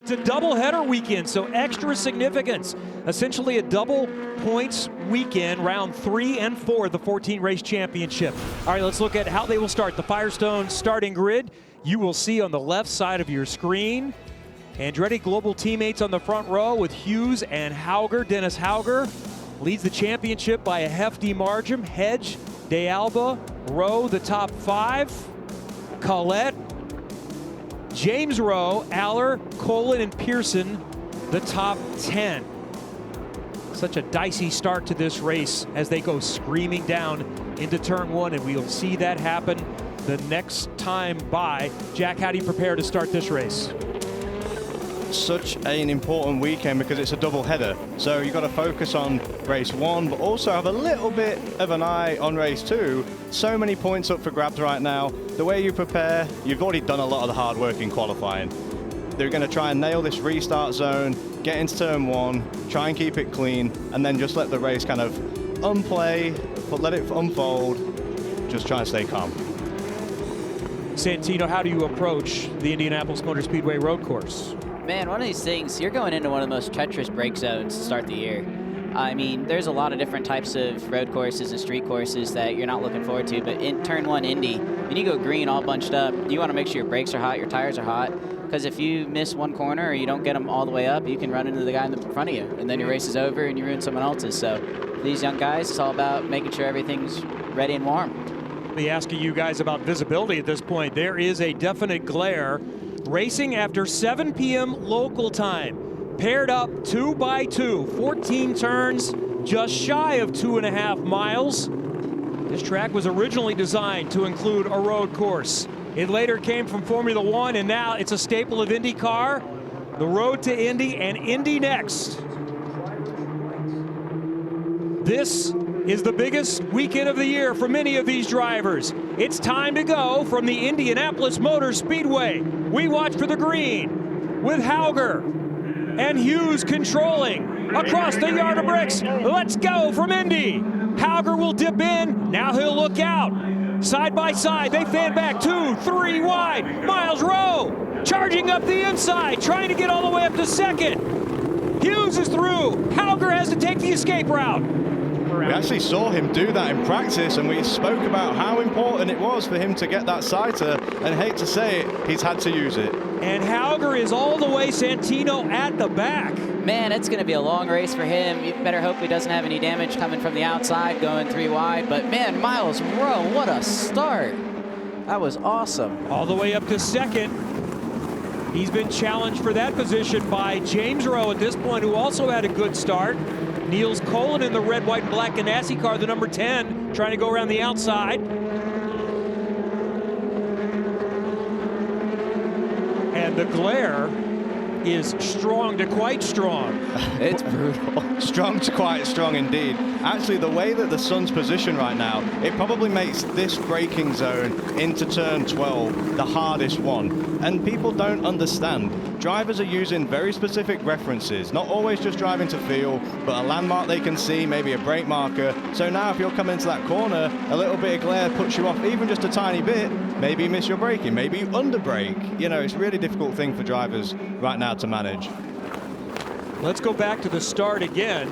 It's a double-header weekend, so extra significance. Essentially a double points weekend, round 3 and 4 of the 14-race championship. All right, let's look at how they will start. The Firestone starting grid you will see on the left side of your screen. Andretti Global teammates on the front row with Hughes and Hauger. Dennis Hauger leads the championship by a hefty margin. Hedge, De Alba, Rowe, the top 5. Collette, James Rowe, Aller, Colin, and Pearson, the top 10. Such a dicey start to this race as they go screaming down into turn 1, and we'll see that happen the next time by. Jack, how do you prepare to start this race? Such an important weekend because it's a double header, so you've got to focus on race 1 but also have a little bit of an eye on race 2. So many points up for grabs right now. The way you prepare, you've already done a lot of the hard work in qualifying. They're going to try and nail this restart zone, get into turn 1, try and keep it clean, and then just let the race kind of unplay, but let it unfold. Just try and stay calm. Santino, how do you approach the Indianapolis Motor Speedway road course? Man, one of these things, you're going into one of the most treacherous break zones to start the year. I mean, there's a lot of different types of road courses and street courses that you're not looking forward to, but in turn 1 Indy, when you go green all bunched up, you want to make sure your brakes are hot, your tires are hot, because if you miss one corner or you don't get them all the way up, you can run into the guy in the front of you, and then your race is over and you ruin someone else's. So for these young guys, it's all about making sure everything's ready and warm. I'll be asking you guys about visibility at this point. There is a definite glare. Racing after 7 p.m. local time, paired up 2 by 2, 14 turns, just shy of 2.5 miles. This track was originally designed to include a road course. It later came from Formula One, and now it's a staple of IndyCar. The road to Indy and Indy NXT. This is the biggest weekend of the year for many of these drivers. It's time to go from the Indianapolis Motor Speedway. We watch for the green with Hauger and Hughes controlling across the yard of bricks. Let's go from Indy. Hauger will dip in. Now he'll look out. Side by side, they fan back 2, 3 wide. Miles Rowe charging up the inside, trying to get all the way up to second. Hughes is through. Hauger has to take the escape route. We actually saw him do that in practice, and we spoke about how important it was for him to get that sighter, and hate to say it, he's had to use it. And Hauger is all the way Santino at the back. Man, it's going to be a long race for him. You better hope he doesn't have any damage coming from the outside, going 3 wide. But man, Miles Rowe, what a start. That was awesome. All the way up to second. He's been challenged for that position by James Rowe at this point, who also had a good start. Niels Colin in the red, white, and black Ganassi car, the number 10, trying to go around the outside. And the glare is strong to quite strong. It's brutal. Strong to quite strong indeed. Actually, the way that the sun's positioned right now, it probably makes this braking zone into turn 12 the hardest one. And people don't understand. Drivers are using very specific references, not always just driving to feel, but a landmark they can see, maybe a brake marker. So now if you're coming into that corner, a little bit of glare puts you off even just a tiny bit, maybe you miss your braking, maybe you underbrake. You know, it's a really difficult thing for drivers right now to manage. Let's go back to the start again.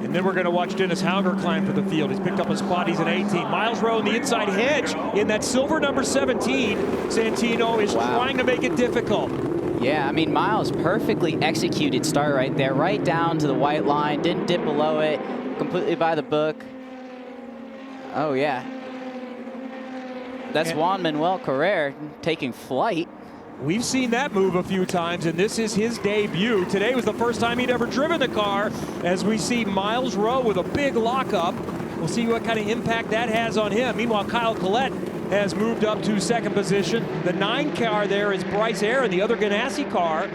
And then we're going to watch Dennis Hauger climb for the field. He's picked up a spot. He's at 18. Miles Rowe in the inside hedge in that silver number 17. Santino is trying to make it difficult. Yeah, I mean, Miles perfectly executed start right there, right down to the white line, didn't dip below it, completely by the book. Oh, yeah. That's Juan Manuel Carrera taking flight. We've seen that move a few times, and this is his debut. Today was the first time he'd ever driven the car, as we see Miles Rowe with a big lockup. We'll see what kind of impact that has on him. Meanwhile, Kyle Collette has moved up to second position. The 9 car there is Bryce Aaron, the other Ganassi car,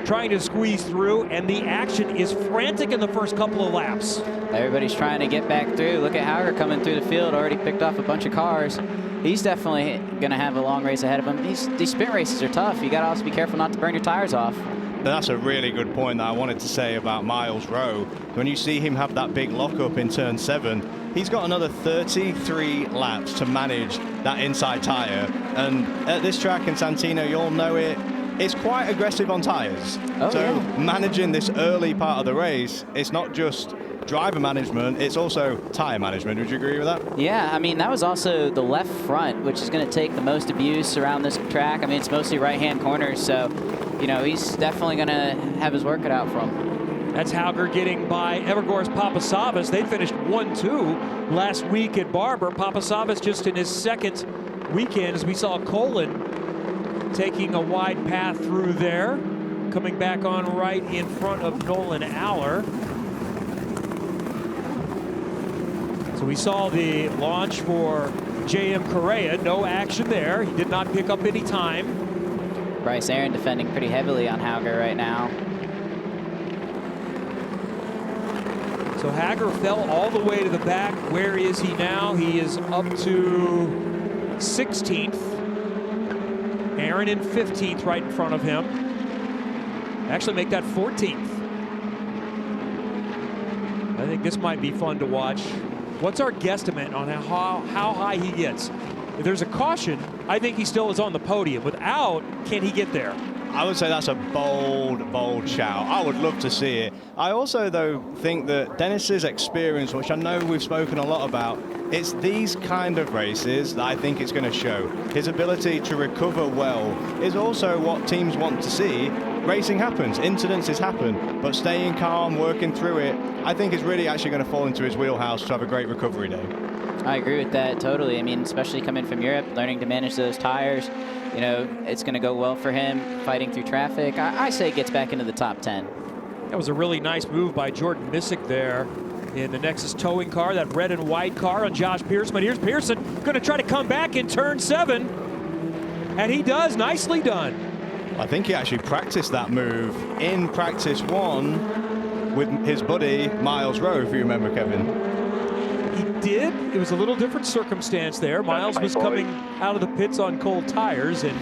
trying to squeeze through, and the action is frantic in the first couple of laps. Everybody's trying to get back through. Look at Hauger coming through the field, already picked off a bunch of cars. He's definitely going to have a long race ahead of him. These sprint races are tough. You got to also be careful not to burn your tires off. That's a really good point that I wanted to say about Miles Rowe. When you see him have that big lockup in turn 7, he's got another 33 laps to manage that inside tire. And at this track in Santino, you'll know it. it's quite aggressive on tires. Oh, so yeah. managing this early part of the race, it's not just driver management, it's also tire management. Would you agree with that? Yeah, I mean, that was also the left front, which is going to take the most abuse around this track. I mean, it's mostly right-hand corners, so, you know, he's definitely going to have his work cut out for him. That's Hauger getting by Evergore's Papasavas. They finished 1-2 last week at Barber. Papasavas just in his second weekend, as we saw Colin taking a wide path through there, coming back on right in front of Nolan Aller. So we saw the launch for J.M. Correa. No action there. He did not pick up any time. Bryce Aaron defending pretty heavily on Hauger right now. So Hauger fell all the way to the back. Where is he now? He is up to 16th. Aaron in 15th right in front of him. Actually make that 14th. I think this might be fun to watch. What's our guesstimate on how high he gets? If there's a caution, I think he still is on the podium. Without, can he get there? I would say that's a bold, bold shout. I would love to see it. I also, though, think that Dennis's experience, which I know we've spoken a lot about, it's these kind of races that I think it's going to show. His ability to recover well is also what teams want to see. Racing happens, incidences happen, but staying calm, working through it, I think is really actually going to fall into his wheelhouse to have a great recovery day. I agree with that totally. I mean, especially coming from Europe, learning to manage those tires, you know, it's going to go well for him fighting through traffic. I say he gets back into the top 10. That was a really nice move by Jordan Missick there in the Nexus towing car, that red and white car on Josh Pearson. But here's Pearson going to try to come back in turn 7. And he does. Nicely done. I think he actually practiced that move in practice 1 with his buddy Miles Rowe, if you remember, Kevin. He did. It was a little different circumstance there. Miles was coming out of the pits on cold tires, and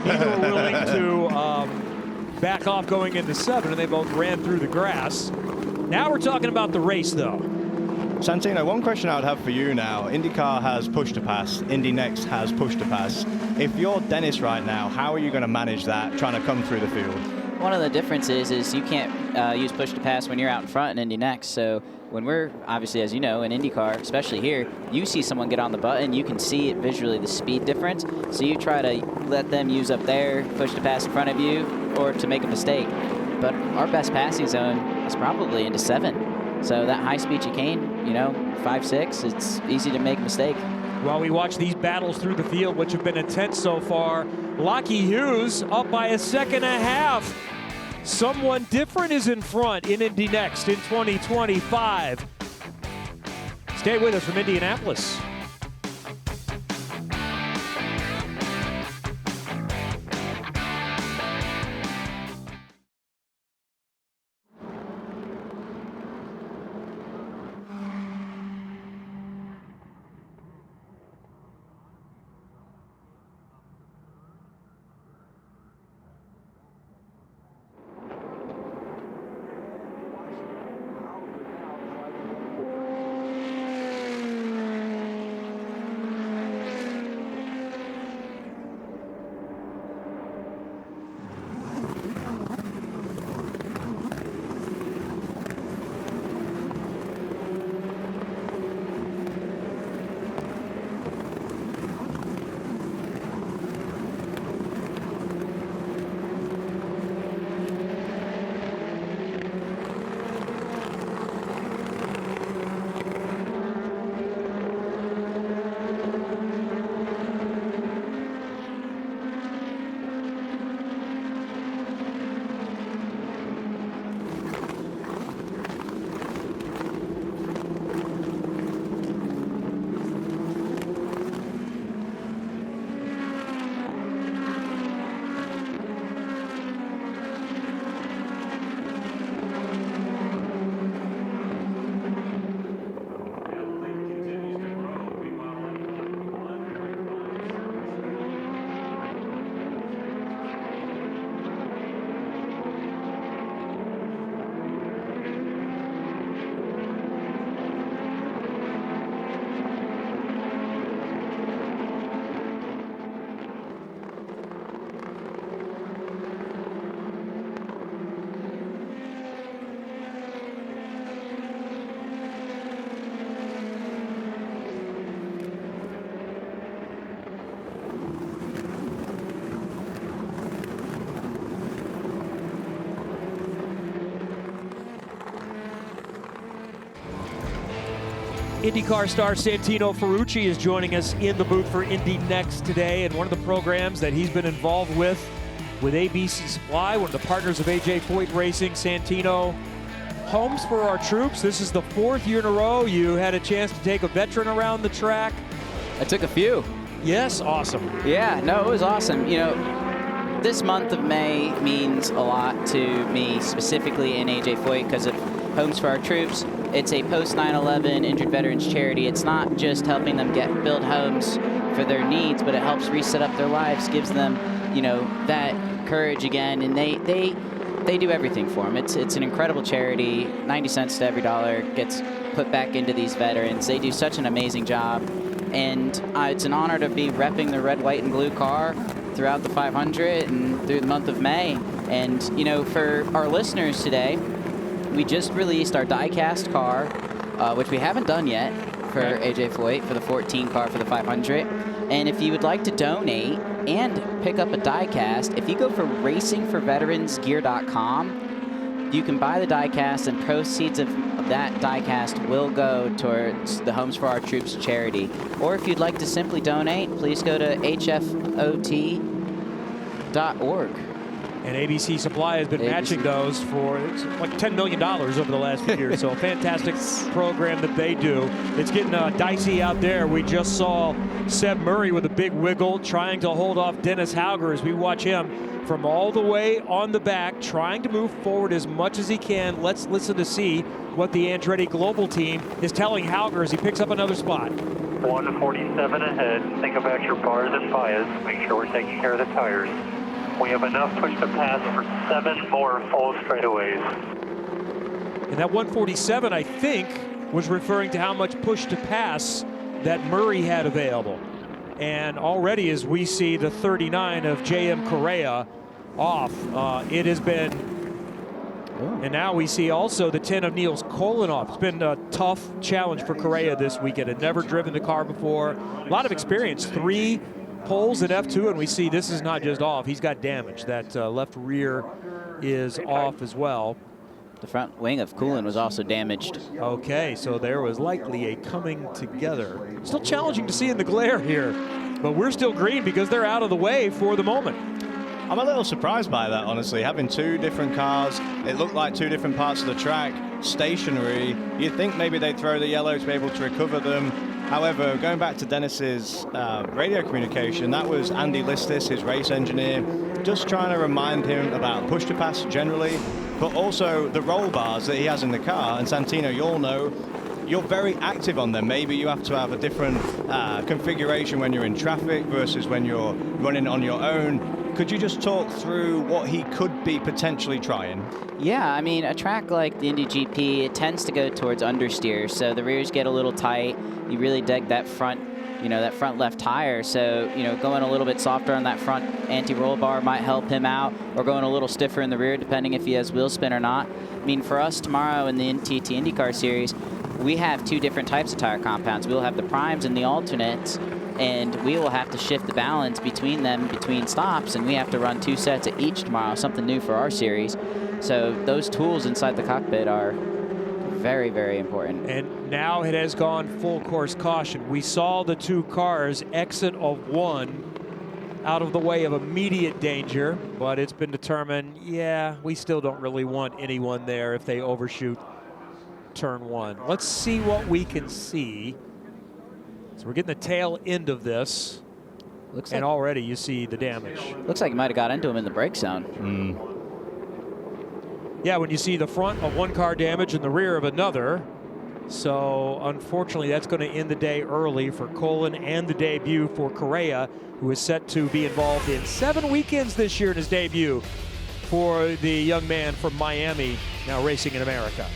neither were willing to back off going into 7, and they both ran through the grass. Now we're talking about the race, though. Santino, one question I would have for you now. IndyCar has push to pass. Indy NXT has push to pass. If you're Dennis right now, how are you going to manage that, trying to come through the field? One of the differences is you can't use push to pass when you're out in front in Indy NXT. So when we're, obviously, as you know, in IndyCar, especially here, you see someone get on the button, you can see it visually, the speed difference. So you try to let them use up their push to pass in front of you or to make a mistake. But our best passing zone is probably into 7. So that high-speed chicane, you know, 5, 6, it's easy to make a mistake. While we watch these battles through the field, which have been intense so far, Lockie Hughes up by a 1.5 seconds. Someone different is in front in Indy NXT in 2025. Stay with us from Indianapolis. IndyCar star Santino Ferrucci is joining us in the booth for Indy Next today, and one of the programs that he's been involved with ABC Supply, one of the partners of AJ Foyt Racing. Santino, homes for our troops. This is the 4th year in a row you had a chance to take a veteran around the track. I took a few. Yes, awesome. Yeah, no, it was awesome. You know, this month of May means a lot to me, specifically in AJ Foyt, because of Homes for Our Troops. It's a post 9/11 injured veterans charity. It's not just helping them build homes for their needs, but it helps reset up their lives, gives them, you know, that courage again, and they do everything for them. It's an incredible charity. 90 cents to every dollar gets put back into these veterans. They do such an amazing job, and it's an honor to be repping the red, white, and blue car throughout the 500 and through the month of May. And you know, for our listeners today, we just released our die-cast car, which we haven't done yet for AJ Foyt, for the 14 car for the 500. And if you would like to donate and pick up a die-cast, if you go for racingforveteransgear.com, you can buy the die-cast, and proceeds of that die-cast will go towards the Homes for Our Troops charity. Or if you'd like to simply donate, please go to hfot.org. And ABC Supply has been matching those for like $10 million over the last few years. So a fantastic program that they do. It's getting dicey out there. We just saw Seb Murray with a big wiggle trying to hold off Dennis Hauger as we watch him from all the way on the back, trying to move forward as much as he can. Let's listen to see what the Andretti Global team is telling Hauger as he picks up another spot. 147 ahead. Think about your bars and bias. Make sure we're taking care of the tires. We have enough push to pass for 7 more full straightaways. And that 147, I think, was referring to how much push to pass that Murray had available. And already, as we see the 39 of J.M. Correa off, it has been, and now we see also the 10 of Niels Kolin off. It's been a tough challenge for Correa this weekend. Had never driven the car before. A lot of experience, 3 poles in F2, and we see this is not just off. He's got damage. That left rear is off as well. The front wing of Coolin was also damaged. Okay, so there was likely a coming together. Still challenging to see in the glare here, but we're still green because they're out of the way for the moment. I'm a little surprised by that, honestly. Having 2 different cars, it looked like 2 different parts of the track, stationary. You'd think maybe they'd throw the yellow to be able to recover them. However, going back to Dennis's radio communication, that was Andy Listis, his race engineer, just trying to remind him about push to pass generally, but also the roll bars that he has in the car. And Santino, you'll know, you're very active on them. Maybe you have to have a different configuration when you're in traffic versus when you're running on your own. Could you just talk through what he could be potentially trying? Yeah, I mean, a track like the Indy GP, it tends to go towards understeer, so the rears get a little tight. You really dig that front, you know, that front left tire. So, you know, going a little bit softer on that front anti-roll bar might help him out, or going a little stiffer in the rear, depending if he has wheel spin or not. I mean, for us tomorrow in the NTT IndyCar Series, we have 2 different types of tire compounds. We'll have the primes and the alternates, and we will have to shift the balance between them between stops, and we have to run 2 sets of each tomorrow, something new for our series. So those tools inside the cockpit are very, very important. And now it has gone full course caution. We saw the 2 cars exit of 1 out of the way of immediate danger, but it's been determined, yeah, we still don't really want anyone there if they overshoot turn 1. Let's see what we can see. So we're getting the tail end of this. And already you see the damage. Looks like he might have got into him in the brake zone. Yeah, when you see the front of 1 car damage and the rear of another. So unfortunately, that's going to end the day early for Colin and the debut for Correa, who is set to be involved in 7 weekends this year in his debut for the young man from Miami, now racing in America.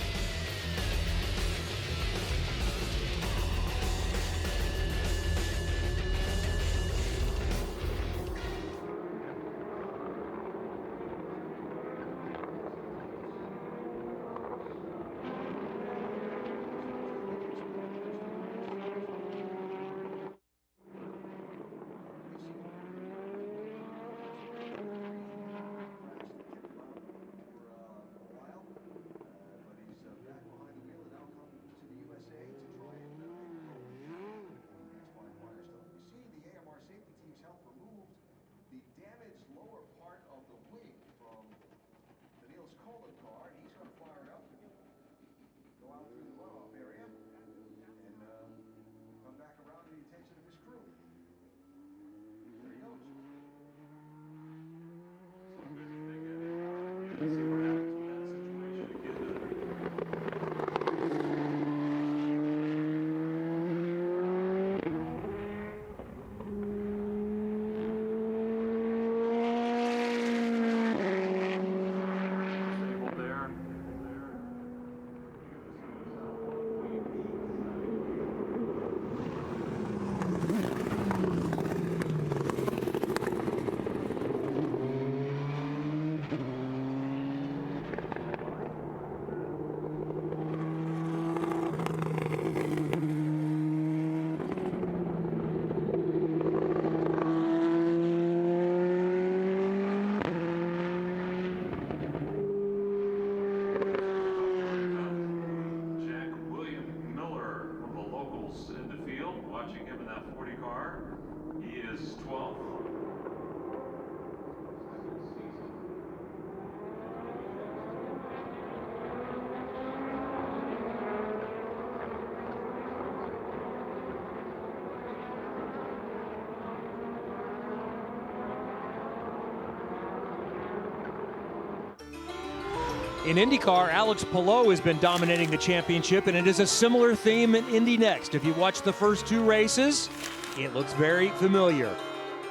In IndyCar, Alex Palou has been dominating the championship, and it is a similar theme in Indy NXT. If you watch the first 2 races, it looks very familiar.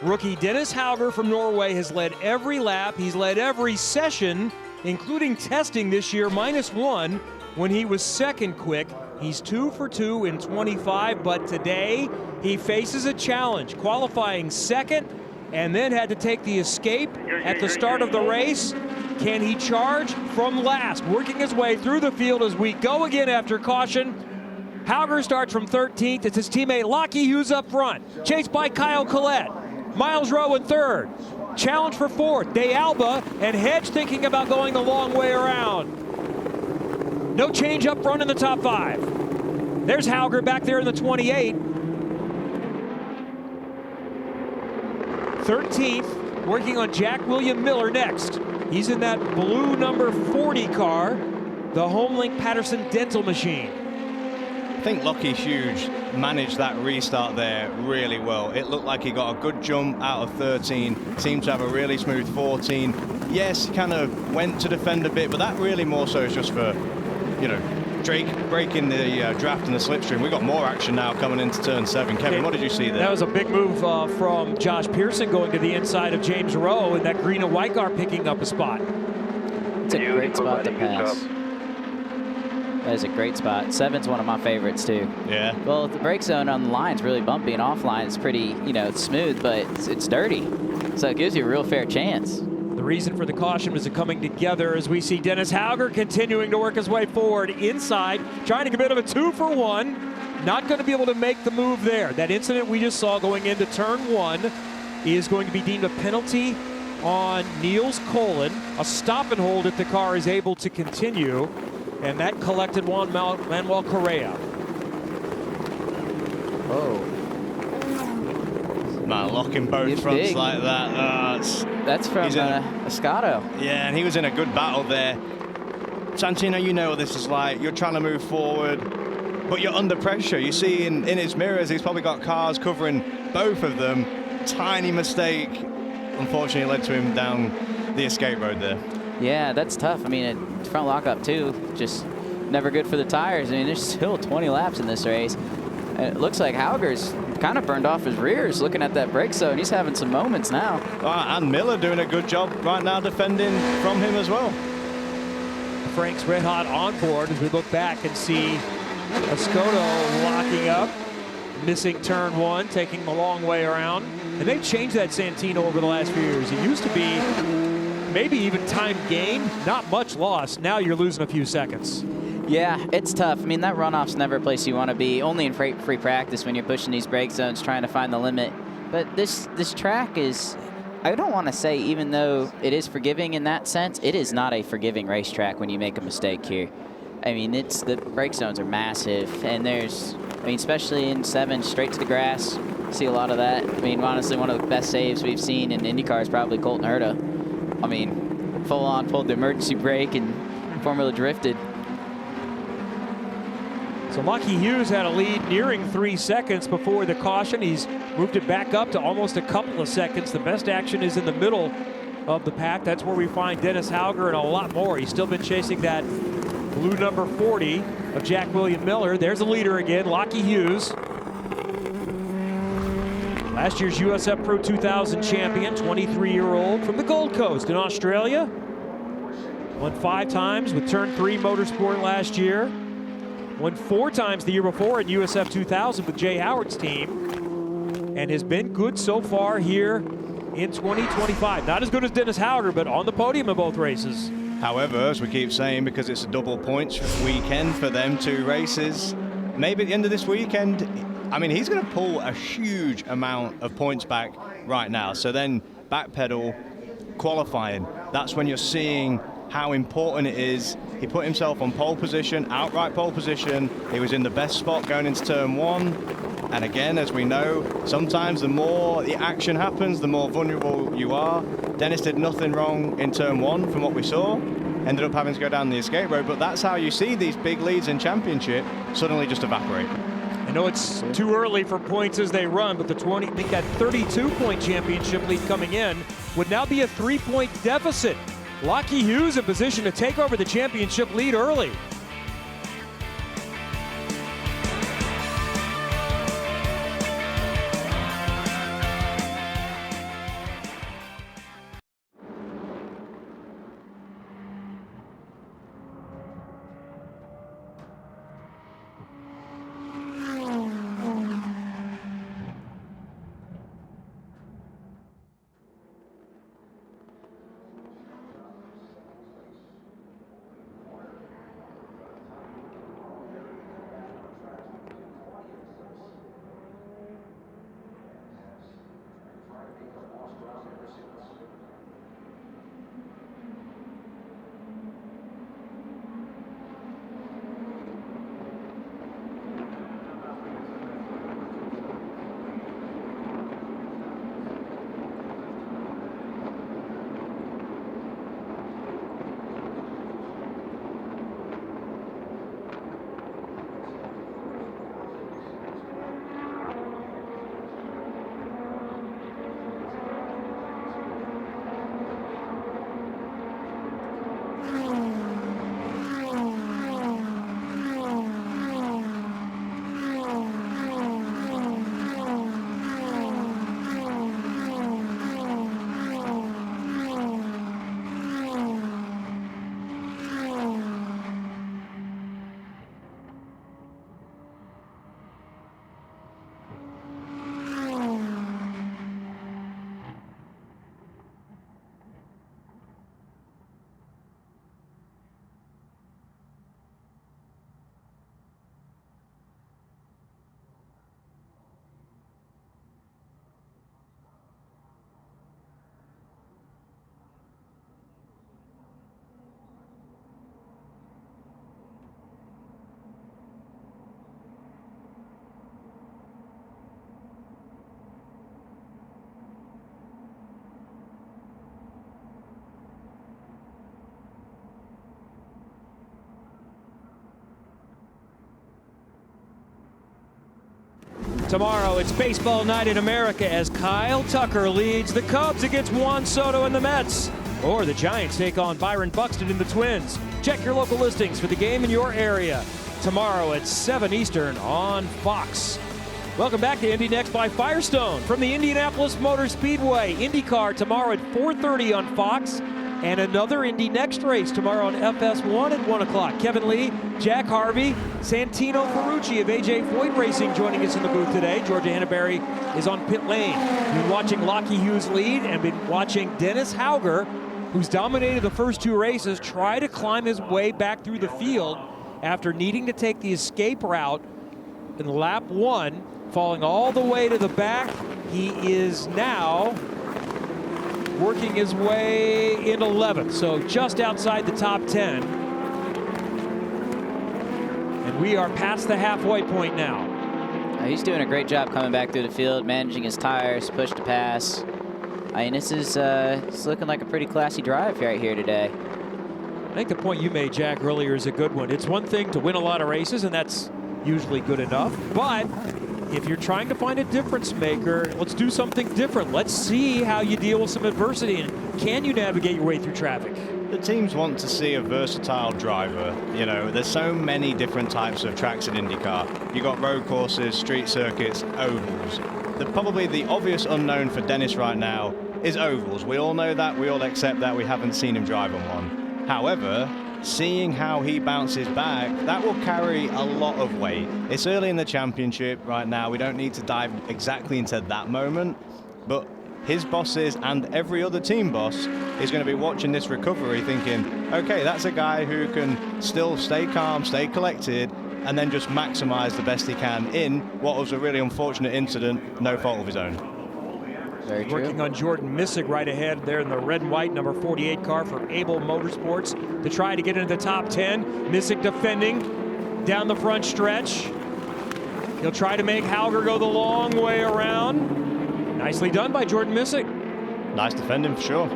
Rookie Dennis Hauger from Norway has led every lap. He's led every session, including testing this year, -1 when he was second quick. He's 2 for 2 in 25, but today he faces a challenge, qualifying second and then had to take the escape at the start of the race. Can he charge from last, working his way through the field as we go again after caution? Hauger starts from 13th. It's his teammate Lockie Hughes up front, chased by Kyle Collette. Miles Rowe in third. Challenge for fourth. De Alba and Hedge thinking about going the long way around. No change up front in the top 5. There's Hauger back there in the 28. 13th, working on Jack William Miller next. He's in that blue number 40 car, the Homelink Patterson dental machine. I think Lockie Hughes managed that restart there really well. It looked like he got a good jump out of 13, seemed to have a really smooth 14. Yes, he kind of went to defend a bit, but that really more so is just for, you know, Drake breaking the draft and the slipstream. We got more action now coming into turn 7. Kevin, what did you see there? That was a big move from Josh Pearson going to the inside of James Rowe, and that green and white car picking up a spot. It's a great spot to pass. That is a great spot. 7's one of my favorites too. Yeah. Well, the brake zone on the line's really bumpy, and offline it's pretty, you know, it's smooth, but it's dirty. So it gives you a real fair chance. The reason for the caution is coming together as we see Dennis Hauger continuing to work his way forward inside, trying to get a bit of a 2 for 1. Not going to be able to make the move there. That incident we just saw going into turn 1 is going to be deemed a penalty on Niels Colin, a stop and hold if the car is able to continue, and that collected Juan Manuel Correa. Oh. Man, locking both He's fronts big. like that. That's from Escato. Yeah, and he was in a good battle there. Santino, you know what this is like. You're trying to move forward, but you're under pressure. You see in his mirrors, he's probably got cars covering both of them. Tiny mistake, unfortunately, led to him down the escape road there. Yeah, that's tough. I mean, front lockup too, just never good for the tires. I mean, there's still 20 laps in this race. And it looks like Hauger's kind of burned off his rears looking at that brake zone. He's having some moments now. And Miller doing a good job right now defending from him as well. Frank's red hot on board as we look back and see Escoto locking up, missing turn 1, taking the long way around. And they've changed that Santino over the last few years. It used to be maybe even time gained, not much loss. Now you're losing a few seconds. Yeah, it's tough. I mean, that runoff's never a place you want to be. Only in free practice when you're pushing these brake zones, trying to find the limit. But this track is, I don't want to say, even though it is forgiving in that sense, it is not a forgiving racetrack when you make a mistake here. I mean, the brake zones are massive, and especially in 7, straight to the grass. See a lot of that. I mean, honestly, one of the best saves we've seen in IndyCar is probably Colton Herta. I mean, full on pulled the emergency brake and Formula drifted. So Lockie Hughes had a lead nearing 3 seconds before the caution. He's moved it back up to almost a couple of seconds. The best action is in the middle of the pack. That's where we find Dennis Hauger and a lot more. He's still been chasing that blue number 40 of Jack William Miller. There's the leader again, Lockie Hughes. Last year's USF Pro 2000 champion, 23-year-old from the Gold Coast in Australia. Won 5 times with Turn 3 Motorsport last year. Won 4 times the year before in USF 2000 with Jay Howard's team, and has been good so far here in 2025. Not as good as Dennis Hauger, but on the podium in both races. However, as we keep saying, because it's a double points weekend for them 2 races, maybe at the end of this weekend, I mean, he's going to pull a huge amount of points back right now. So then backpedal, qualifying, that's when you're seeing how important it is. He put himself on pole position, outright pole position. He was in the best spot going into turn 1. And again, as we know, sometimes the more the action happens, the more vulnerable you are. Dennis did nothing wrong in turn 1 from what we saw. Ended up having to go down the escape road, but that's how you see these big leads in championship suddenly just evaporate. I know it's too early for points as they run, but the 32-point championship lead coming in would now be a 3-point deficit Lockie Hughes in position to take over the championship lead early. Tomorrow, it's baseball night in America as Kyle Tucker leads the Cubs against Juan Soto and the Mets. Or the Giants take on Byron Buxton and the Twins. Check your local listings for the game in your area. Tomorrow at 7 Eastern on Fox. Welcome back to Indy Next by Firestone from the Indianapolis Motor Speedway. IndyCar tomorrow at 4:30 on Fox. And another Indy Next race tomorrow on FS1 at 1 o'clock. Kevin Lee, Jack Harvey, Santino Ferrucci of AJ Foyt Racing joining us in the booth today. Georgia Hannaberry is on pit lane. You've been watching Lockie Hughes lead and been watching Dennis Hauger, who's dominated the first two races, try to climb his way back through the field after needing to take the escape route in lap 1, falling all the way to the back. He is now working his way in 11th, so just outside the top 10. And we are past the halfway point now. He's doing a great job coming back through the field, managing his tires, push to pass. I mean, this is it's looking like a pretty classy drive right here today. I think the point you made, Jack, earlier is a good one. It's one thing to win a lot of races, and that's usually good enough. But if you're trying to find a difference maker, let's do something different. Let's see how you deal with some adversity, and can you navigate your way through traffic? The teams want to see a versatile driver. You know, there's so many different types of tracks in IndyCar. You got road courses, street circuits, ovals. Probably the obvious unknown for Dennis right now is ovals. We all know that, we all accept that, we haven't seen him drive on one. However, seeing how he bounces back, that will carry a lot of weight. It's early in the championship right now. We don't need to dive exactly into that moment, but his bosses and every other team boss is going to be watching this recovery thinking, okay, that's a guy who can still stay calm, stay collected, and then just maximize the best he can in what was a really unfortunate incident, no fault of his own. Very true. Working on Jordan Missick right ahead there in the red and white number 48 car for Able Motorsports to try to get into the top 10. Missick defending down the front stretch. He'll try to make Hauger go the long way around. Nicely done by Jordan Missick. Nice defending for sure.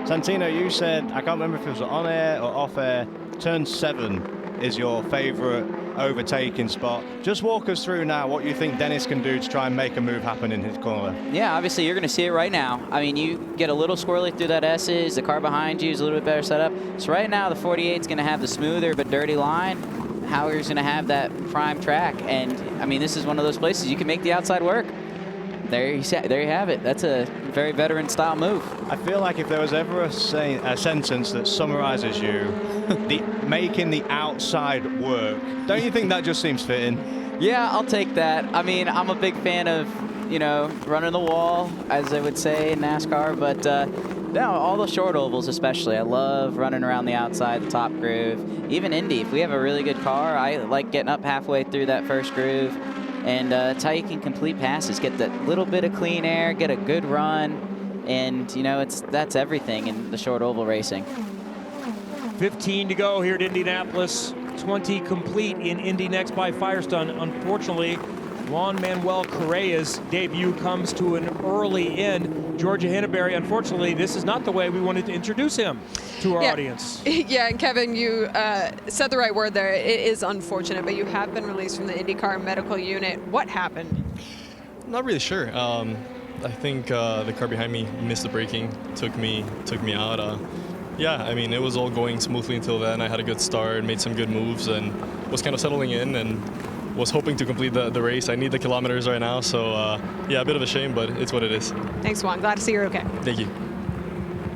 Santino, you said, I can't remember if it was on air or off air, turn 7 is your favorite overtaking spot. Just walk us through now what you think Dennis can do to try and make a move happen in his corner. Yeah, obviously you're going to see it right now. I mean, you get a little squirrely through that S's. The car behind you is a little bit better set up. So right now the 48 is going to have the smoother but dirty line. Hauger's going to have that prime track. And, I mean, this is one of those places you can make the outside work. There you have it. That's a very veteran-style move. I feel like if there was ever a sentence that summarizes you, making the outside work, don't you think that just seems fitting? Yeah, I'll take that. I mean, I'm a big fan of, you know, running the wall, as they would say in NASCAR, but no, all the short ovals especially. I love running around the outside, the top groove. Even Indy, if we have a really good car, I like getting up halfway through that first groove. And it's how you can complete passes, get that little bit of clean air, get a good run, and you know that's everything in the short oval racing. 15 to go here at Indianapolis. 20 complete in Indy NXT by Firestone. Unfortunately, Juan Manuel Correa's debut comes to an early end. Georgia Henneberry, unfortunately, this is not the way we wanted to introduce him to our audience. Yeah, and Kevin, you said the right word there. It is unfortunate, but you have been released from the IndyCar medical unit. What happened? Not really sure. I think the car behind me missed the braking, took me out. Yeah, I mean, it was all going smoothly until then. I had a good start, made some good moves, and was kind of settling in and was hoping to complete the race. I need the kilometers right now, so yeah, a bit of a shame, but it's what it is. Thanks, Juan. Glad to see you're okay. Thank you.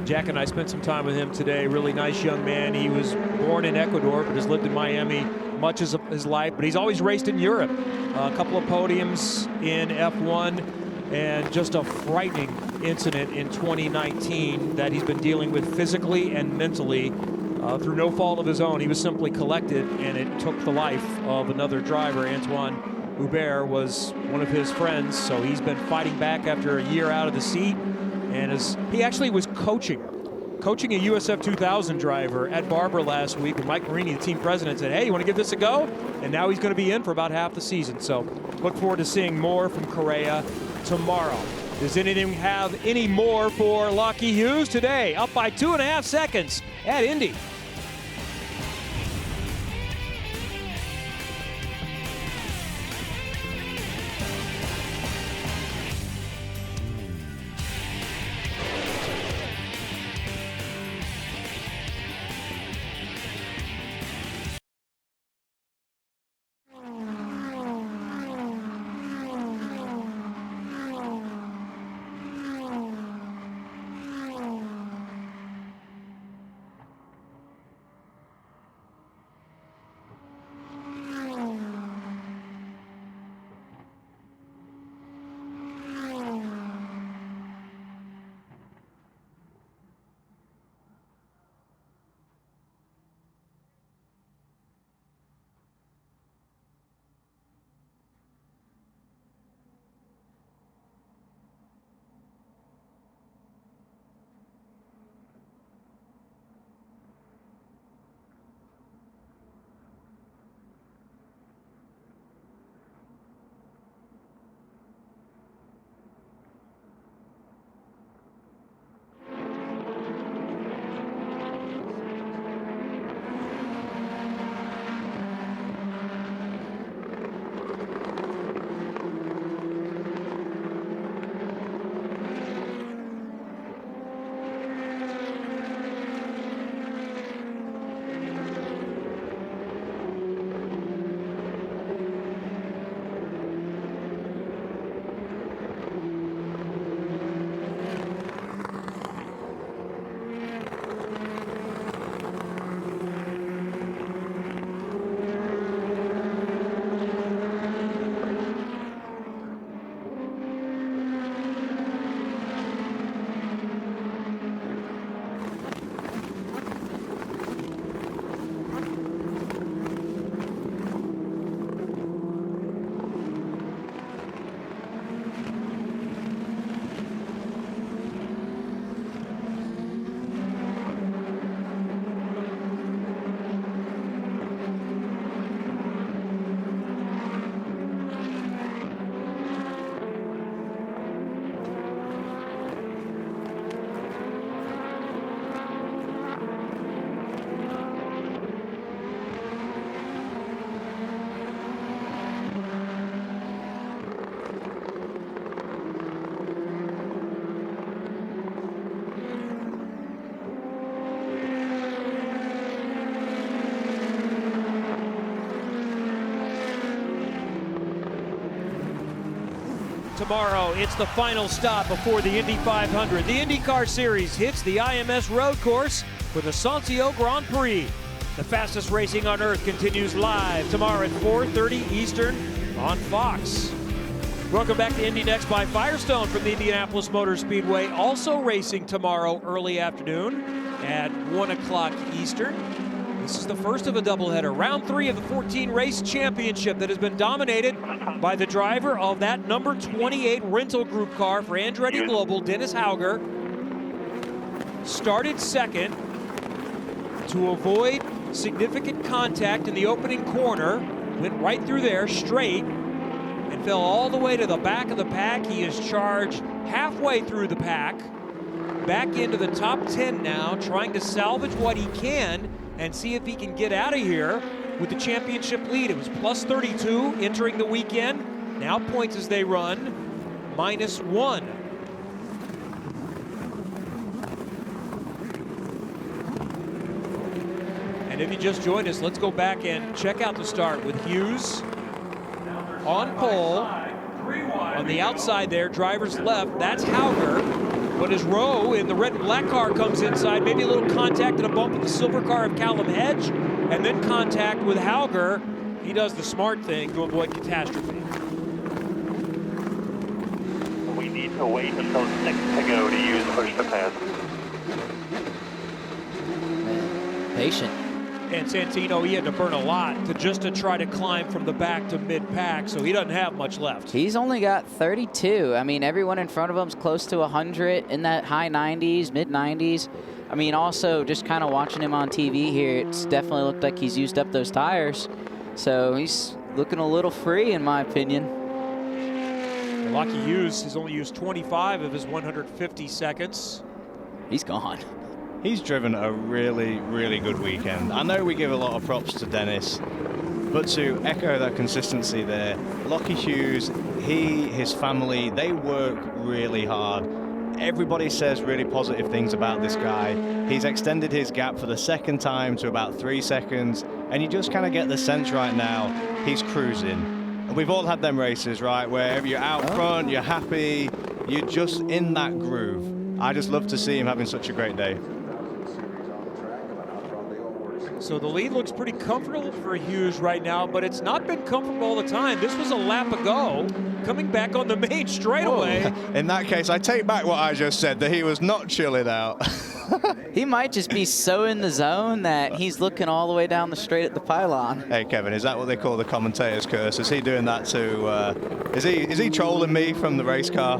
Jack and I spent some time with him today. Really nice young man. He was born in Ecuador, but has lived in Miami much of his life. But he's always raced in Europe. A couple of podiums in F1, and just a frightening incident in 2019 that he's been dealing with physically and mentally through no fault of his own. He was simply collected, and it took the life of another driver. Antoine Hubert was one of his friends, so he's been fighting back after a year out of the seat. And he actually was coaching a USF 2000 driver at Barber last week, and Mike Marini, the team president, said, hey, you want to give this a go? And now he's going to be in for about half the season. So look forward to seeing more from Correa tomorrow. Does anything have any more for Lockie Hughes today? Up by 2.5 seconds at Indy. Tomorrow, it's the final stop before the Indy 500. The IndyCar Series hits the IMS road course with the Sancio Grand Prix. The fastest racing on earth continues live tomorrow at 4:30 Eastern on Fox. Welcome back to Indy NXT by Firestone from the Indianapolis Motor Speedway. Also racing tomorrow early afternoon at 1 o'clock Eastern. This is the first of a doubleheader. Round 3 of the 14 race championship that has been dominated by the driver of that number 28 rental group car for Andretti Global, Dennis Hauger. Started second to avoid significant contact in the opening corner. Went right through there straight and fell all the way to the back of the pack. He is charged halfway through the pack. Back into the top 10 now, trying to salvage what he can and see if he can get out of here with the championship lead. It was plus 32 entering the weekend. Now points as they run, -1. And if you just joined us, let's go back and check out the start with Hughes on pole. On the outside there, driver's left, that's Hauger. But as Rowe in the red and black car comes inside, maybe a little contact and a bump with the silver car of Callum Hedge, and then contact with Hauger. He does the smart thing to avoid catastrophe. We need to wait until 6 to go to use push to pass. Patient. And Santino, he had to burn a lot to try to climb from the back to mid-pack, so he doesn't have much left. He's only got 32. I mean, everyone in front of him's close to 100, in that high 90s, mid 90s. I mean, also just kind of watching him on TV here, it's definitely looked like he's used up those tires. So he's looking a little free, in my opinion. Lockie Hughes has only used 25 of his 150 seconds. He's gone. He's driven a really, really good weekend. I know we give a lot of props to Dennis, but to echo that consistency there, Lockie Hughes, his family, they work really hard. Everybody says really positive things about this guy. He's extended his gap for the second time to about 3 seconds, and you just kind of get the sense right now he's cruising. And we've all had them races, right, where you're out front, you're happy, you're just in that groove. I just love to see him having such a great day. So the lead looks pretty comfortable for Hughes right now, but it's not been comfortable all the time. This was a lap ago, coming back on the main straightaway. Whoa. In that case, I take back what I just said, that he was not chilling out. He might just be so in the zone that he's looking all the way down the straight at the pylon. Hey, Kevin, is that what they call the commentator's curse? Is he doing that to, is he trolling me from the race car?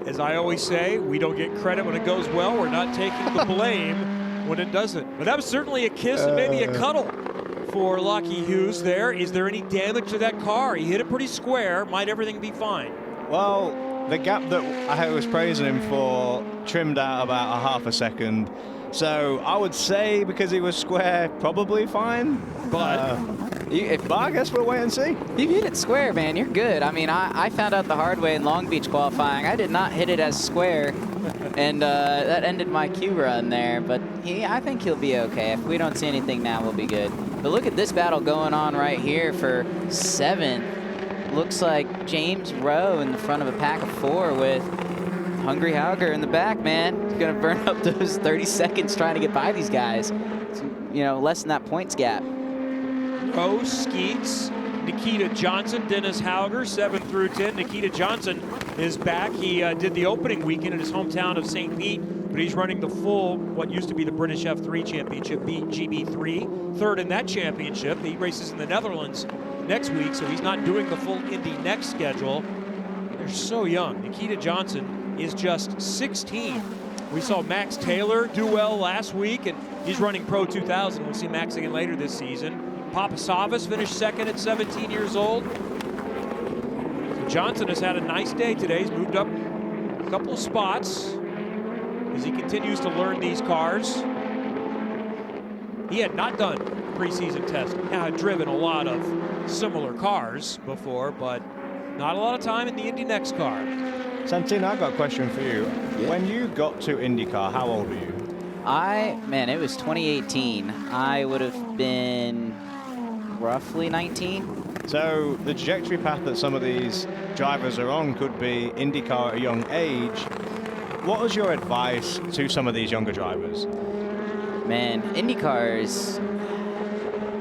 As I always say, we don't get credit when it goes well. We're not taking the blame when it doesn't. But that was certainly a kiss and maybe a cuddle for Lockie Hughes there. Is there any damage to that car? He hit it pretty square. Might everything be fine? Well, the gap that I was praising him for trimmed out about a half a second. So I would say because he was square, probably fine. But I guess we'll wait and see. If you hit it square, man, you're good. I mean, I found out the hard way in Long Beach qualifying. I did not hit it as square, and that ended my Q run there. But I think he'll be okay. If we don't see anything now, we'll be good. But look at this battle going on right here for 7th. Looks like James Rowe in the front of a pack of 4 with Hungry Hauger in the back, man. He's going to burn up those 30 seconds trying to get by these guys. It's, less than that points gap. Rowe, Skeets, Nikita Johnson, Dennis Hauger, 7 through 10. Nikita Johnson is back. He did the opening weekend in his hometown of St. Pete, but he's running the full, what used to be the British F3 Championship, GB3, third in that championship. He races in the Netherlands next week, so he's not doing the full Indy NXT schedule. They're so young. Nikita Johnson is just 16. We saw Max Taylor do well last week, and he's running Pro 2000. We'll see Max again later this season. Papasavas finished second at 17 years old. So Johnson has had a nice day today. He's moved up a couple of spots as he continues to learn these cars. He had not done preseason testing. Now, had driven a lot of similar cars before, but not a lot of time in the Indy NXT car. Santino, I've got a question for you. Yeah. When you got to IndyCar, how old were you? Man, it was 2018. I would have been roughly 19. So the trajectory path that some of these drivers are on could be IndyCar at a young age. What was your advice to some of these younger drivers? Man, IndyCar is,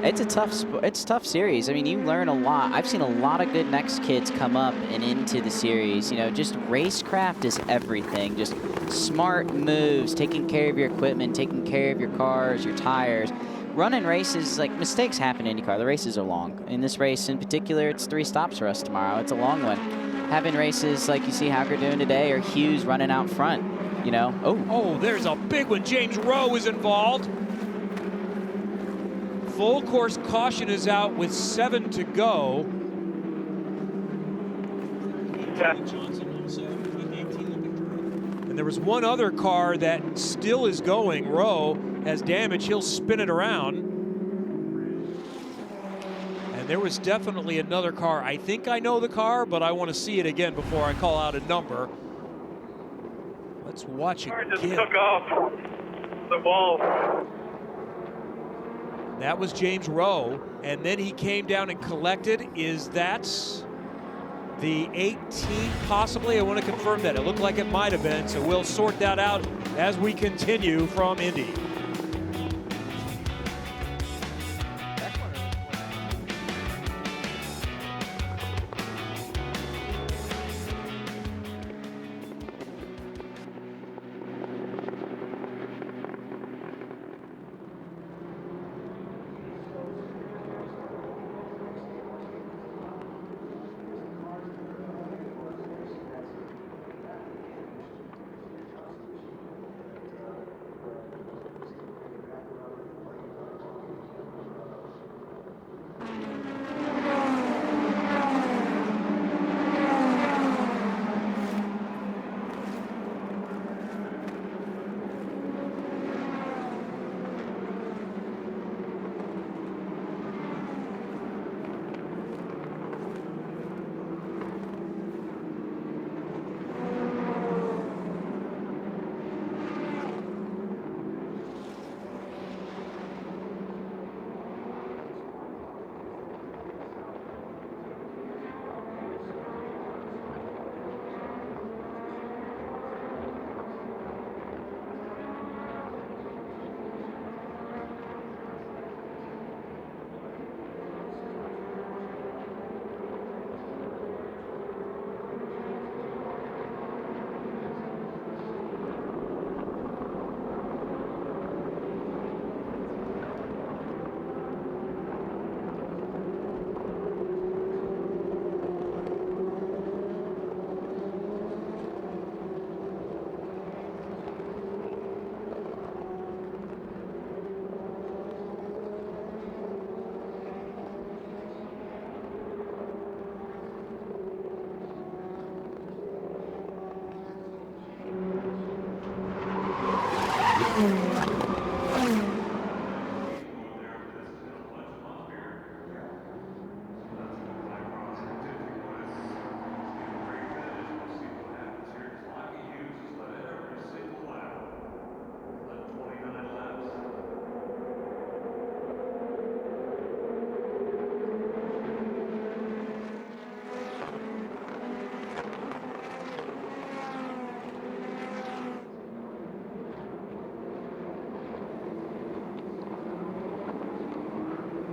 it's a tough series. I mean, you learn a lot. I've seen a lot of good next kids come up and into the series. You know, just racecraft is everything. Just smart moves, taking care of your equipment, taking care of your cars, your tires. Running races, like, mistakes happen in IndyCar. The races are long. In this race in particular, it's 3 stops for us tomorrow. It's a long one. Having races like you see Hauger doing today, or Hughes running out front, you know. Oh, there's a big one. James Rowe is involved. Full course caution is out with 7 to go. And there was one other car that still is going. Rowe has damage. He'll spin it around. And there was definitely another car. I think I know the car, but I want to see it again before I call out a number. Let's watch it again. Just took off the wall. That was James Rowe, and then he came down and collected. Is that the 18 possibly? I want to confirm that. It looked like it might have been, so we'll sort that out as we continue from Indy.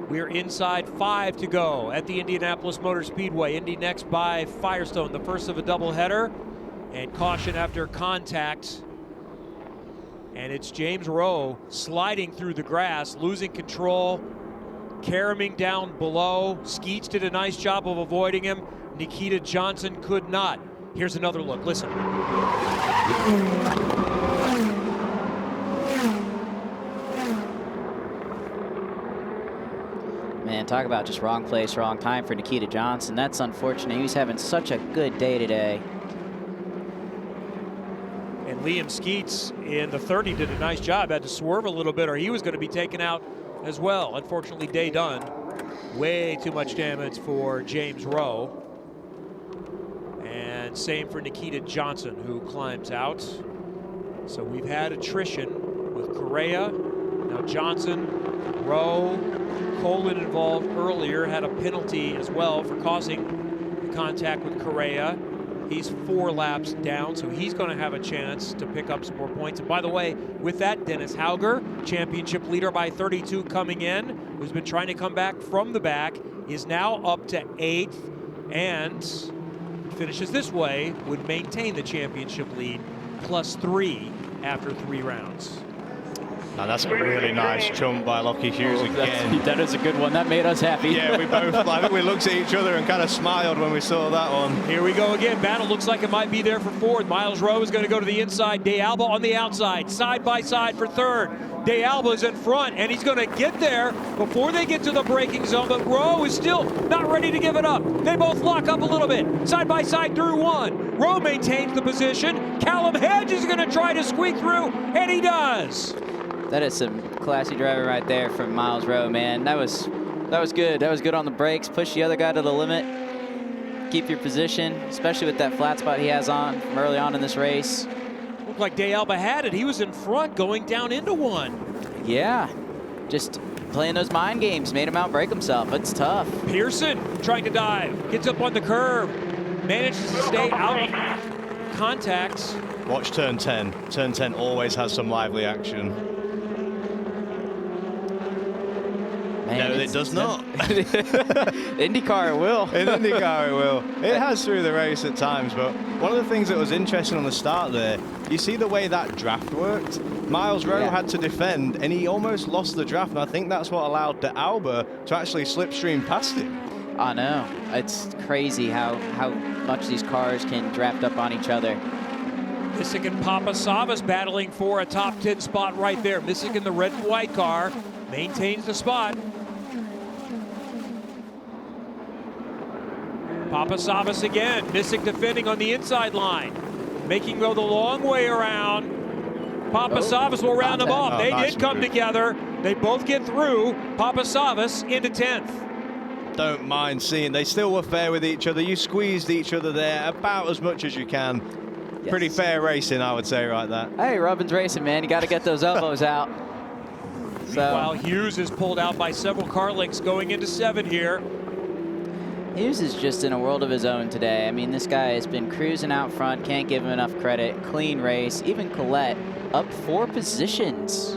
We're inside 5 to go at the Indianapolis Motor Speedway. Indy NXT by Firestone, the first of a doubleheader. And caution after contact. And it's James Rowe sliding through the grass, losing control, caroming down below. Skeets did a nice job of avoiding him. Nikita Johnson could not. Here's another look, listen. Man, talk about just wrong place, wrong time for Nikita Johnson. That's unfortunate. He was having such a good day today. And Liam Skeets in the 30 did a nice job. Had to swerve a little bit or he was going to be taken out as well. Unfortunately, day done. Way too much damage for James Rowe. And same for Nikita Johnson, who climbs out. So we've had attrition with Correa, now Johnson, Rowe, Colin involved earlier, had a penalty as well for causing the contact with Correa. He's 4 laps down, so he's going to have a chance to pick up some more points. And by the way, with that, Dennis Hauger, championship leader by 32 coming in, who's been trying to come back from the back, is now up to 8th, and finishes this way, would maintain the championship lead, +3 after 3 rounds. Now that's a really nice jump by Lockie Hughes again. That is a good one. That made us happy. Yeah, we both, I think we looked at each other and kind of smiled when we saw that one. Here we go again. Battle looks like it might be there for 4th. Miles Rowe is going to go to the inside. De Alba on the outside, side by side for 3rd. De Alba is in front, and he's going to get there before they get to the braking zone, but Rowe is still not ready to give it up. They both lock up a little bit, side by side through 1. Rowe maintains the position. Callum Hedge is going to try to squeak through, and he does. That is some classy driving right there from Miles Rowe, man. That was good. That was good on the brakes. Push the other guy to the limit. Keep your position, especially with that flat spot he has on from early on in this race. Looked like De Alba had it. He was in front going down into 1. Yeah, just playing those mind games. Made him outbrake himself. It's tough. Pearson trying to dive. Gets up on the curve. Manages to stay out of contact. Watch turn 10. Turn 10 always has some lively action. Man, no, it does not. IndyCar will. In IndyCar it will. It has through the race at times, but one of the things that was interesting on the start there, you see the way that draft worked? Miles Rowe had to defend, and he almost lost the draft, and I think that's what allowed De Alba to actually slipstream past him. I know. It's crazy how much these cars can draft up on each other. Missick and Papasavas battling for a top 10 spot right there. Missick in the red and white car maintains the spot. Papasavas again. Missick defending on the inside line. Making go the long way around. Papasavas will round them off. They did come together. They both get through. Papasavas into 10th. Don't mind seeing they still were fair with each other. You squeezed each other there about as much as you can. Yes. Pretty fair racing, I would say, right there. Hey, Robin's racing, man. You got to get those elbows out. So, while Hughes is pulled out by several car lengths going into 7 here. Hughes is just in a world of his own today. I mean, this guy has been cruising out front. Can't give him enough credit. Clean race. Even Colette up 4 positions.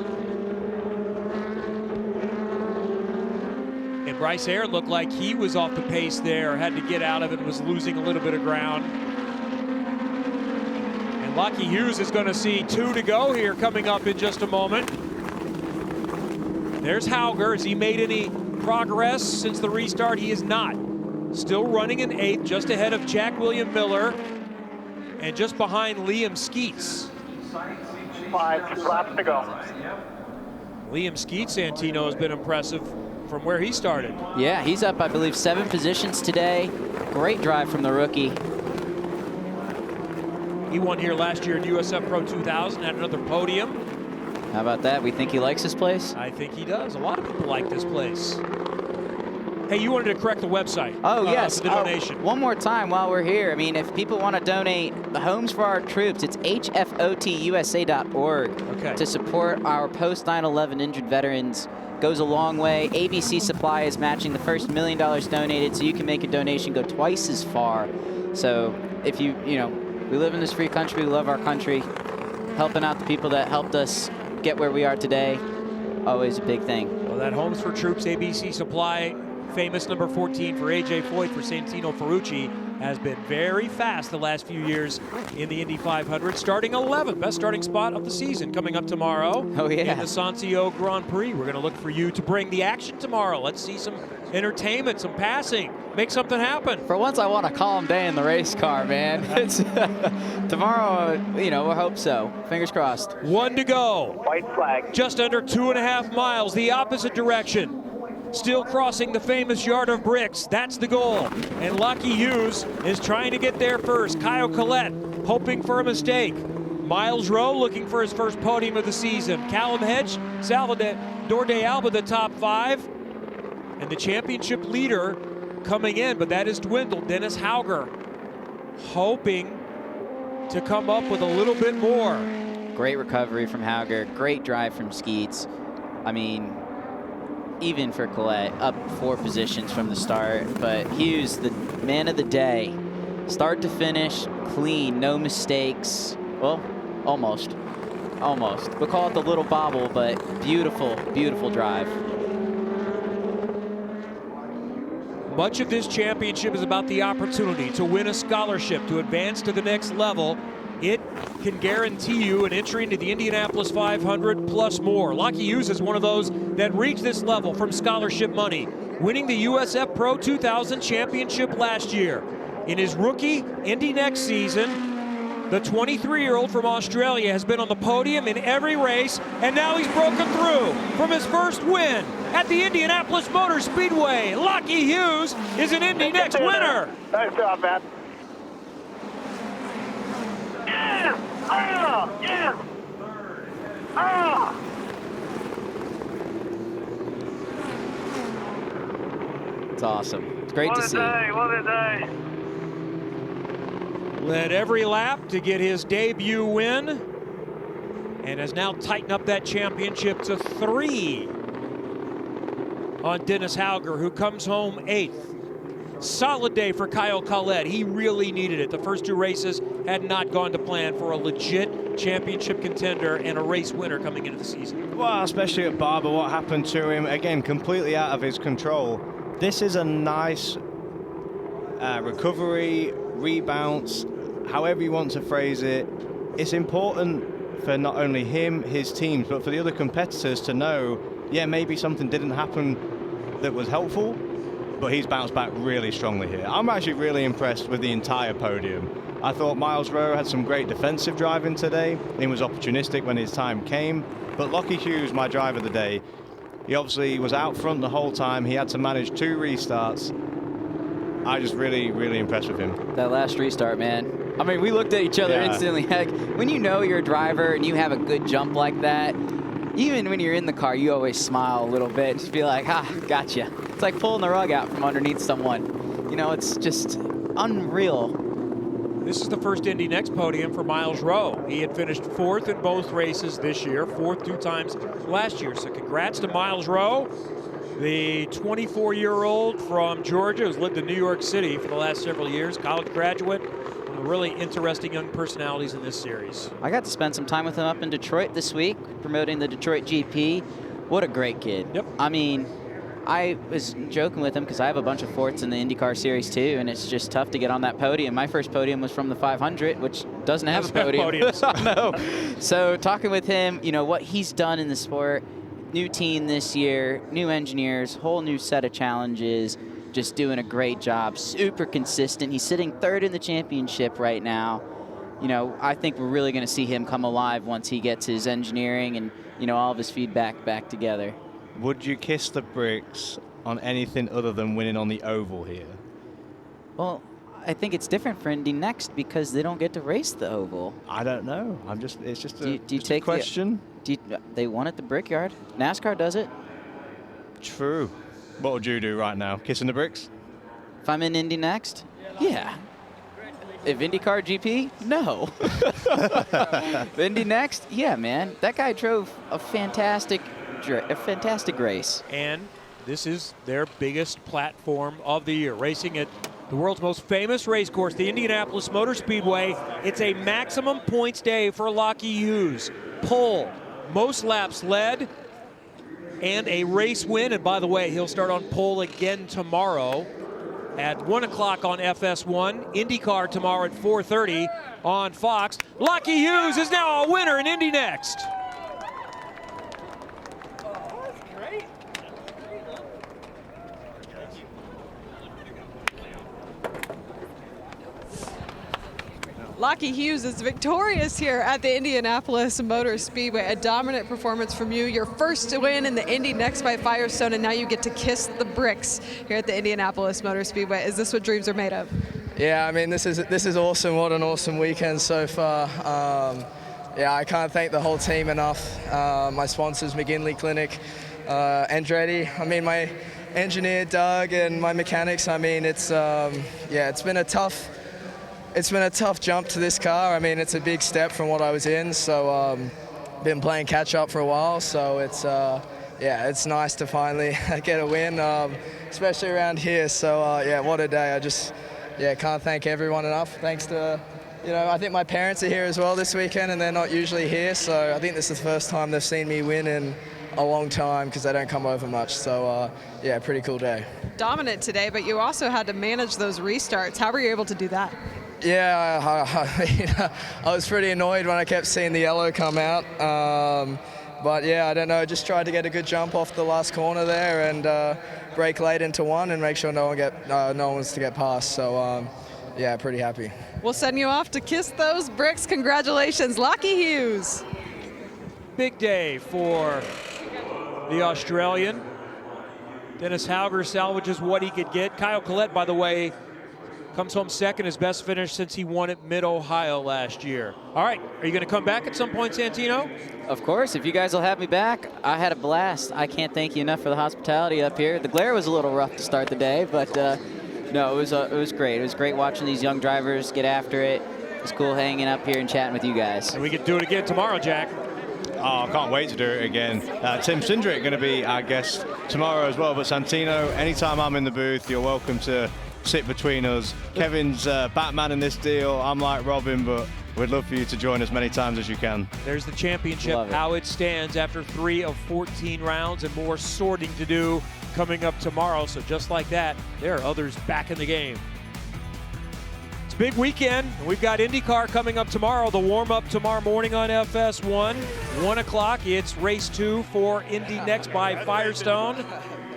And Bryce Ayer looked like he was off the pace there. Had to get out of it. Was losing a little bit of ground. And Lockie Hughes is going to see 2 to go here coming up in just a moment. There's Hauger. Has he made any progress since the restart? He is not. Still running in 8th, just ahead of Jack William Miller, and just behind Liam Skeets. 5 laps to go. Liam Skeets, Santino, has been impressive from where he started. Yeah, he's up, I believe, 7 positions today. Great drive from the rookie. He won here last year at USF Pro 2000, had another podium. How about that? We think he likes this place? I think he does. A lot of people like this place. Hey, you wanted to correct the website. Oh, yes. The donation. One more time while we're here. I mean, if people want to donate the Homes for Our Troops, it's hfotusa.org to support our post 9/11 injured veterans. Goes a long way. ABC Supply is matching the first $1 million donated, so you can make a donation go twice as far. So if you know, we live in this free country, we love our country. Helping out the people that helped us get where we are today, always a big thing. Well, that Homes for Troops ABC Supply, famous number 14 for AJ Foyt for Santino Ferrucci, has been very fast the last few years in the Indy 500, starting 11th, best starting spot of the season coming up tomorrow. Oh, yeah. In the Sancio Grand Prix. We're going to look for you to bring the action tomorrow. Let's see some entertainment, some passing, make something happen. For once, I want a calm day in the race car, man. It's tomorrow, you know, we'll hope so. Fingers crossed. 1 to go. White flag. Just under 2.5 miles, the opposite direction. Still crossing the famous yard of bricks. That's the goal. And Lockie Hughes is trying to get there first. Kyle Collette hoping for a mistake. Miles Rowe looking for his first podium of the season. Callum Hedge, Salvador De Alba, the top 5. And the championship leader coming in, but that is dwindled. Dennis Hauger hoping to come up with a little bit more. Great recovery from Hauger. Great drive from Skeets. I mean, even for Collette, up 4 positions from the start. But Hughes, the man of the day. Start to finish, clean, no mistakes. Well, almost. Almost. We'll call it the little bobble, but beautiful, beautiful drive. Much of this championship is about the opportunity to win a scholarship, to advance to the next level. It can guarantee you an entry into the Indianapolis 500 plus more. Lockie Hughes is one of those that reached this level from scholarship money, winning the USF Pro 2000 championship last year. In his rookie Indy NXT season, the 23-year-old from Australia has been on the podium in every race, and now he's broken through from his first win at the Indianapolis Motor Speedway. Lockie Hughes is an Indy NXT winner. Nice job, man. Yeah! Oh! Yeah! Oh! It's awesome. It's great to see. What a day. Led every lap to get his debut win, and has now tightened up that championship to 3 on Dennis Hauger, who comes home 8th. Solid day for Kyle Collette. He really needed it. The first 2 races had not gone to plan for a legit championship contender and a race winner coming into the season. Well, especially at Barber, what happened to him, again, completely out of his control. This is a nice recovery, rebounds, however you want to phrase it. It's important for not only him, his teams, but for the other competitors to know, yeah, maybe something didn't happen that was helpful, but he's bounced back really strongly here. I'm actually really impressed with the entire podium. I thought Miles Rowe had some great defensive driving today. He was opportunistic when his time came, but Lockie Hughes, my driver of the day, he obviously was out front the whole time. He had to manage 2 restarts. I just really, really impressed with him. That last restart, man. I mean, we looked at each other instantly. Heck, when you know you're a driver and you have a good jump like that, even when you're in the car, you always smile a little bit. Just be like, gotcha. It's like pulling the rug out from underneath someone. You know, it's just unreal. This is the first Indy NXT podium for Miles Rowe. He had finished 4th in both races this year, 4th 2 times last year. So congrats to Miles Rowe, the 24-year-old from Georgia who's lived in New York City for the last several years, college graduate. One of the really interesting young personalities in this series. I got to spend some time with him up in Detroit this week, promoting the Detroit GP. What a great kid. Yep. I mean, I was joking with him because I have a bunch of 4ths in the IndyCar Series too, and it's just tough to get on that podium. My first podium was from the 500, which doesn't have a podium. No. So talking with him, you know, what he's done in the sport, new team this year, new engineers, whole new set of challenges, just doing a great job, super consistent. He's sitting 3rd in the championship right now. You know, I think we're really going to see him come alive once he gets his engineering and, you know, all of his feedback back together. Would you kiss the bricks on anything other than winning on the oval here? Well, I think it's different for Indy NXT because they don't get to race the oval. I don't know. It's just a, do you just take a question. They won at the Brickyard. NASCAR does it. True. What would you do right now? Kissing the bricks? If I'm in Indy NXT, yeah. If IndyCar GP, no. Indy NXT, yeah, man. That guy drove a fantastic race. And this is their biggest platform of the year, racing at the world's most famous race course, the Indianapolis Motor Speedway. It's a maximum points day for Lockie Hughes. Pole, most laps led, and a race win. And by the way, he'll start on pole again tomorrow at 1 o'clock on FS1. IndyCar tomorrow at 4:30 on Fox. Lockie Hughes is now a winner in Indy NXT. Lockie Hughes is victorious here at the Indianapolis Motor Speedway. A dominant performance from you. Your first win in the Indy NXT by Firestone, and now you get to kiss the bricks here at the Indianapolis Motor Speedway. Is this what dreams are made of? Yeah, I mean, this is awesome. What an awesome weekend so far. Yeah, I can't thank the whole team enough. My sponsors, McGinley Clinic, Andretti. I mean, my engineer, Doug, and my mechanics. I mean, it's been a tough jump to this car. I mean, it's a big step from what I was in. So, been playing catch up for a while. So it's yeah, it's nice to finally get a win, especially around here. So yeah, what a day. I just can't thank everyone enough. Thanks to, I think my parents are here as well this weekend, and they're not usually here. So I think this is the first time they've seen me win in a long time because they don't come over much. So yeah, pretty cool day. Dominant today, but you also had to manage those restarts. How were you able to do that? Yeah, I was pretty annoyed when I kept seeing the yellow come out. But yeah, I don't know, just tried to get a good jump off the last corner there and brake late into one and make sure no one was to get past. So yeah, pretty happy. We'll send you off to kiss those bricks. Congratulations, Lockie Hughes. Big day for the Australian. Dennis Hauger salvages what he could get. Kyle Collette, by the way, comes home second, his best finish since he won at Mid-Ohio last year. All right, are you going to come back at some point, Santino? Of course, if you guys will have me back. I had a blast. I can't thank you enough for the hospitality up here. The glare was a little rough to start the day, but no, it was great. It was great watching these young drivers get after it. It was cool hanging up here and chatting with you guys. And we can do it again tomorrow, Jack. Oh, I can't wait to do it again. Tim Cindric going to be our guest tomorrow as well. But Santino, anytime I'm in the booth, you're welcome to sit between us. Kevin's Batman in this deal. I'm like Robin, but we'd love for you to join as many times as you can. There's the championship, how it stands after 3 of 14 rounds, and more sorting to do coming up tomorrow. So just like that, there are others back in the game. It's a big weekend. We've got IndyCar coming up tomorrow. The warm-up tomorrow morning on FS1. 1 o'clock, it's race 2 for Indy NXT by Firestone.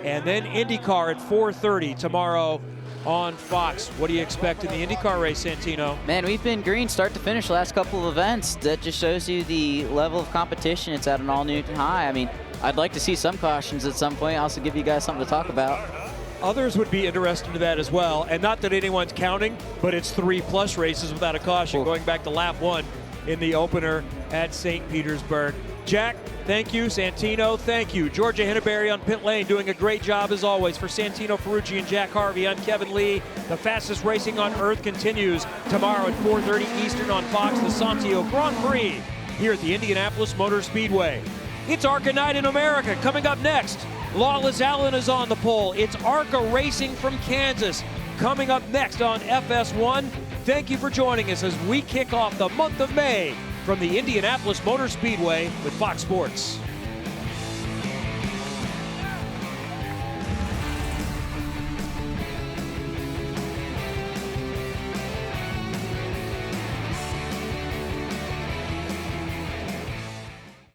And then IndyCar at 4:30 tomorrow on Fox. What do you expect in the IndyCar race, Santino? Man, we've been green start to finish last couple of events. That just shows you the level of competition. It's at an all-new high. I mean, I'd like to see some cautions at some point. Also give you guys something to talk about. Others would be interested in that as well. And not that anyone's counting, but it's 3+ races without a caution, going back to lap 1 in the opener at St. Petersburg. Jack, thank you. Santino, thank you. Georgia Henneberry on pit lane doing a great job as always. For Santino Ferrucci and Jack Harvey, I'm Kevin Lee. The fastest racing on earth continues tomorrow at 4:30 Eastern on Fox, the Santio Grand Prix here at the Indianapolis Motor Speedway. It's ARCA Night in America coming up next. Lawless Allen is on the pole. It's ARCA Racing from Kansas coming up next on FS1. Thank you for joining us as we kick off the month of May from the Indianapolis Motor Speedway with Fox Sports.